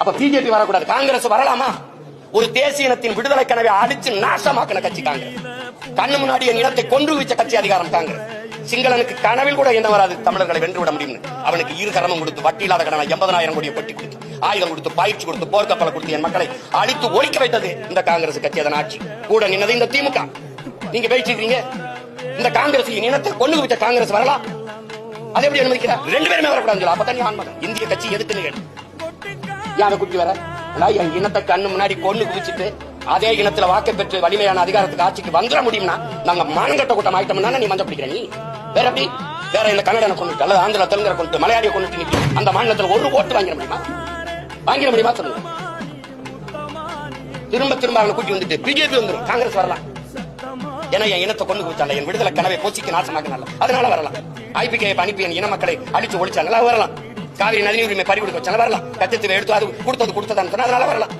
அப்ப பிஜேபி வரக்கூடாது, காங்கிரஸ் வரலாமா? ஒரு தேசிய இனத்தின் விடுதலை கனவை அடிச்சு நாசமாக்கின கட்சி காங்கிரஸ். கண்ணு முன்னாடி என் இனத்தை கொன்று வச்ச கட்சி அதிகாரம் காங்கிரஸ். சிங்களனுக்கு கனவில் கூட என்ன வராது தமிழர்களை வென்று விட முடியும். அவனுக்கு இரு கரமும் கொடுத்து, வட்டி இல்லாத கடனை 80,000 கோடியை கொட்டி கொடுத்து, ஆயுதம் கொடுத்து, பயிற்சி கொடுத்து, போர்க்கப்பலை கொடுத்து என் மக்களை அழித்து ஒழிக்க வைத்தது இந்த காங்கிரஸ் கட்சி. அதன் ஆட்சி கூட நின்னது இந்த திமுக. நீங்க பேசிக்கிறீங்க இந்த காங்கிரஸ் இனத்தை கொண்டு வச்ச காங்கிரஸ் வரலாம்? அதை எப்படி அனுமதிக்கிறார்? 2 பேருமே வரக்கூடாது. அப்பதான் ஆன்மகன் இந்திய கட்சி எதுக்குன்னு யாரை குட்டி வர என் இனத்தை கண்ணு முன்னாடி கொண்டு குவிச்சுட்டு அதே இனத்துல வாக்கு பெற்று வலிமையான அதிகாரத்துக்கு ஆட்சிக்கு வந்துட முடியும்னா நாங்க மானங்கட்ட கூட்டம் ஆயிட்டோம்னா நீ மஞ்சள் பிடிக்கிற. நீ வேற எப்படி வேற இந்த கன்னடனை கொண்டுட்டு அல்லது ஆந்திர தெலுங்கரை கொண்டு மலையாளியை கொண்டுட்டு அந்த மாநிலத்தில் ஒரு ஓட்டு வாங்கிட முடியுமா? வாங்கிட முடியுமா சொல்லுங்க. திரும்ப திரும்ப அவனை கூட்டி வந்துட்டு பிஜேபி வந்துடும், காங்கிரஸ் வரலாம். ஏன்னா என் இனத்தை கொண்டு குவிச்சால, என் விடுதலை கனவை போச்சிக்கு நாசமாக்கினால, அதனால வரலாம். ஐபிகே அனுப்பி என் இன மக்களை அழிச்சு ஒழிச்சாங்களா வரலாம். காவிரி நதி உரிமை பறிகொடுக்க வச்சாலும் வரலாம். கச்சத்தீவை எடுத்து அது கொடுத்தது அதனால வரலாம்.